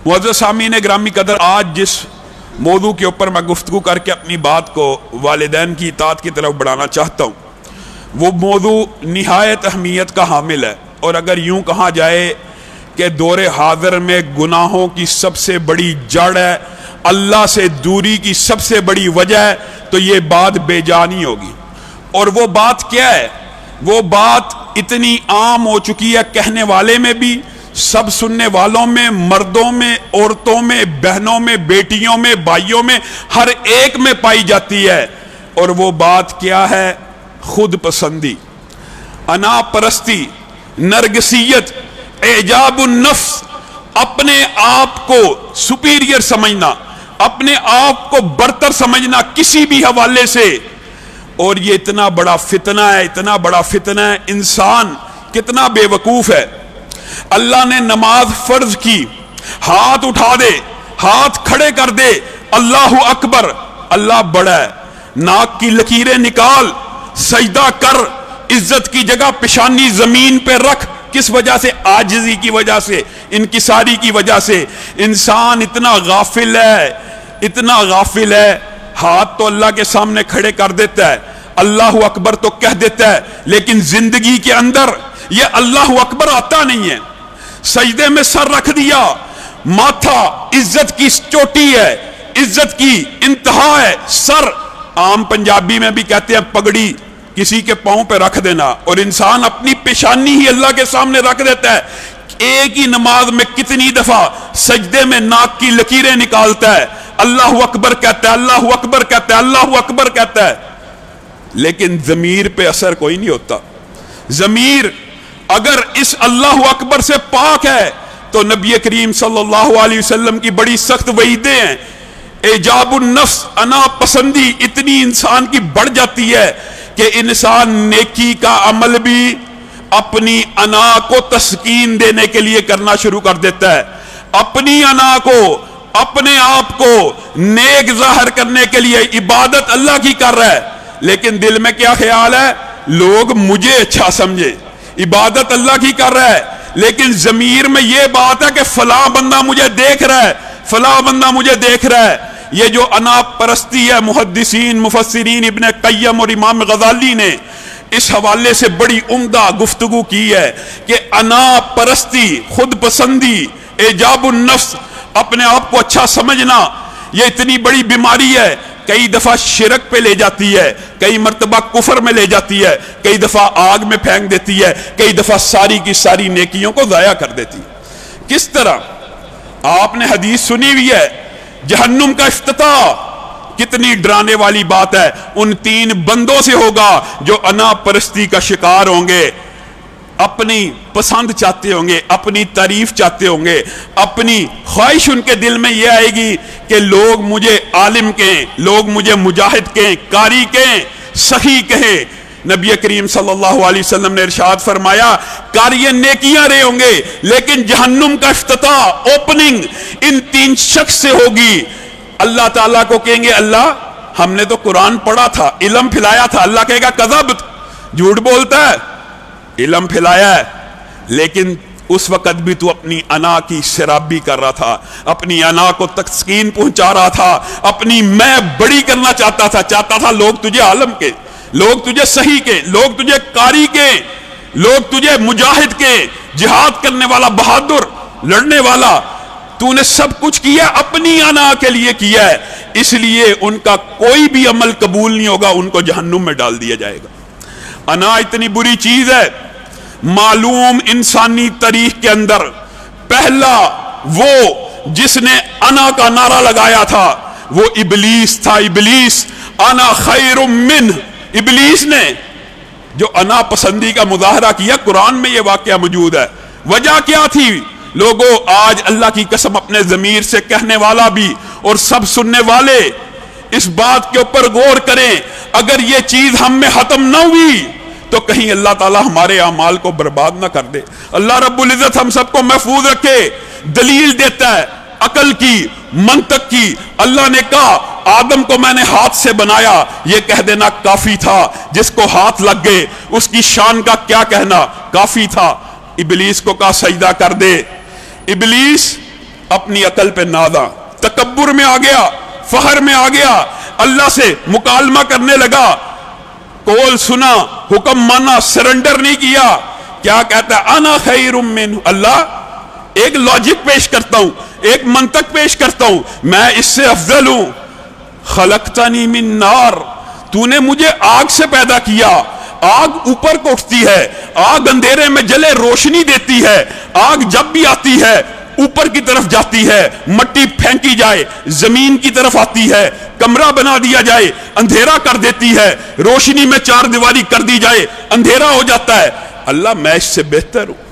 मुअज़्ज़ज़ सामीन ग्रामी कदर, आज जिस मौजू के ऊपर मैं गुफ्तगू करके अपनी बात को वालिदैन की इताअत की तरफ बढ़ाना चाहता हूँ, वो मौजू निहायत अहमियत का हामिल है। और अगर यूँ कहा जाए कि दौरे हाज़िर में गुनाहों की सबसे बड़ी जड़ है, अल्लाह से दूरी की सबसे बड़ी वजह है, तो ये बात बेजानी होगी। और वो बात क्या है? वो बात इतनी आम हो चुकी है, कहने वाले में भी, सब सुनने वालों में, मर्दों में, औरतों में, बहनों में, बेटियों में, भाइयों में, हर एक में पाई जाती है। और वो बात क्या है? खुद पसंदी, अना परस्ती, नरगसियत, एजाबुन नफ्स, अपने आप को सुपीरियर समझना, अपने आप को बरतर समझना किसी भी हवाले से। और ये इतना बड़ा फितना है, इतना बड़ा फितना है। इंसान कितना बेवकूफ है। अल्लाह ने नमाज फर्ज की, हाथ उठा दे, हाथ खड़े कर दे, अल्लाहु अकबर, अल्लाह बड़ा है। नाक की लकीरें निकाल, सजदा कर, इज्जत की जगह पेशानी जमीन पे रख। किस वजह से? आजिज़ी की वजह से, इनकिसारी की वजह से। इंसान इतना गाफिल है, इतना गाफिल है, हाथ तो अल्लाह के सामने खड़े कर देता है, अल्लाहु अकबर तो कह देता है, लेकिन जिंदगी के अंदर ये अल्लाहु अकबर आता नहीं है। सजदे में सर रख दिया, माथा इज्जत की चोटी है, इज्जत की इंतहा है, सर आम पंजाबी में भी कहते हैं पगड़ी किसी के पांव पे रख देना। और इंसान अपनी पेशानी ही अल्लाह के सामने रख देता है। एक ही नमाज में कितनी दफा सजदे में नाक की लकीरें निकालता है, अल्लाहु अकबर कहता है, अल्लाहु अकबर कहता है, अल्लाहु अकबर कहता है, लेकिन जमीर पे असर कोई नहीं होता। जमीर अगर इस अल्लाहु अकबर से पाक है तो नबी करीम सल्लल्लाहु अलैहि वसल्लम की बड़ी सख्त वईदें हैं। एजाबुन नफ्स, अना पसंदी इतनी इंसान की बढ़ जाती है कि इंसान नेकी का अमल भी अपनी अना को तस्कीन देने के लिए करना शुरू कर देता है। अपनी अना को, अपने आप को नेक जाहिर करने के लिए इबादत अल्लाह की कर रहा है, लेकिन दिल में क्या ख्याल है? लोग मुझे अच्छा समझे। इबादत अल्लाह की कर रहा है, लेकिन जमीर में यह बात है कि फला बंदा मुझे देख रहा है, फला बंदा मुझे देख रहा है। ये जो अना परस्ती है, मुहद्दिसीन, मुफस्सिरीन, इब्न क़य्यम और इमाम गज़ाली ने इस हवाले से बड़ी उम्दा गुफ्तगू की है कि अना परस्ती, खुद पसंदी, एजाबुन नफ्स, अपने आप को अच्छा समझना, यह इतनी बड़ी बीमारी है। कई दफा शिरक पे ले जाती है, कई मर्तबा कुफर में ले जाती है, कई दफा आग में फेंक देती है, कई दफा सारी की सारी नेकियों को ज़ाया कर देती है। किस तरह? आपने हदीस सुनी हुई है, जहन्नुम का इफ्तिताह, कितनी डराने वाली बात है। उन तीन बंदों से होगा जो अना परस्ती का शिकार होंगे, अपनी पसंद चाहते होंगे, अपनी तारीफ चाहते होंगे, अपनी ख्वाहिश उनके दिल में यह आएगी कि लोग मुझे आलिम कहें, लोग मुझे मुजाहिद कहें, कारी कहें, सही कहें। नबी करीम सल्लल्लाहु अलैहि वसल्लम ने इरशाद फरमाया, कार्य नेकियां रहे होंगे, लेकिन जहन्नुम का इफ्तिताह, ओपनिंग इन तीन शख्स से होगी। अल्लाह ताला को कहेंगे, अल्लाह हमने तो कुरान पढ़ा था, इल्म फैलाया था। अल्लाह कहेगा, कज़ब्त, झूठ बोलता है, इल्म फैलाया है, लेकिन उस वक्त भी तू अपनी अना की शराबी कर रहा था, अपनी अना को तस्कीन पहुंचा रहा था, अपनी मैं बड़ी करना चाहता था लोग तुझे आलम के, लोग तुझे सही के, लोग तुझे कारी के, लोग तुझे मुजाहिद के, जिहाद करने वाला, बहादुर, लड़ने वाला। तूने सब कुछ किया अपनी अना के लिए किया है, इसलिए उनका कोई भी अमल कबूल नहीं होगा, उनको जहन्नुम में डाल दिया जाएगा। अना इतनी बुरी चीज है। मालूम इंसानी तारीख के अंदर पहला वो जिसने अना का नारा लगाया था वो इबलीस था। इबलीस, अना खैरुम मिन, इबलीस ने जो अना पसंदी का मुजाहरा किया, कुरान में यह वाकया मौजूद है। वजह क्या थी? लोगों, आज अल्लाह की कसम अपने जमीर से कहने वाला भी और सब सुनने वाले इस बात के ऊपर गौर करें, अगर यह चीज हम में खत्म ना हुई तो कहीं अल्लाह ताला हमारे अमाल को बर्बाद ना कर दे। अल्लाह रब्बुल इज्जत हम सबको महफूज रखे। दलील देता है अकल की, मंतक की। अल्लाह ने कहा, आदम को मैंने हाथ से बनाया, यह कह देना काफी था। जिसको हाथ लग गए उसकी शान का क्या कहना काफी था। इबलीस को कहा सजदा कर दे। इबलीस اپنی عقل پہ نازا، تکبر میں آ گیا، فخر میں آ گیا، اللہ سے مکالمہ کرنے لگا، قول سنا، حکم مانا، سرنڈر نہیں کیا۔ کیا کہتا ہے؟ انا خیر منہ، اللہ ایک لاجک پیش کرتا ہوں، ایک منطق پیش کرتا ہوں، میں اس سے افضل ہوں۔ خلقتنی من نار، تو نے مجھے آگ سے پیدا کیا، آگ اوپر کو اٹھتی ہے، آگ اندھیرے میں جلے روشنی دیتی ہے، آگ جب بھی آتی ہے اوپر کی طرف جاتی ہے، مٹی پھینکی جائے زمین کی طرف آتی ہے، کمرہ بنا دیا جائے اندھیرا کر دیتی ہے، روشنی میں چار دیواری کر دی جائے اندھیرا ہو جاتا ہے۔ اللہ میں اس سے بہتر ہوں۔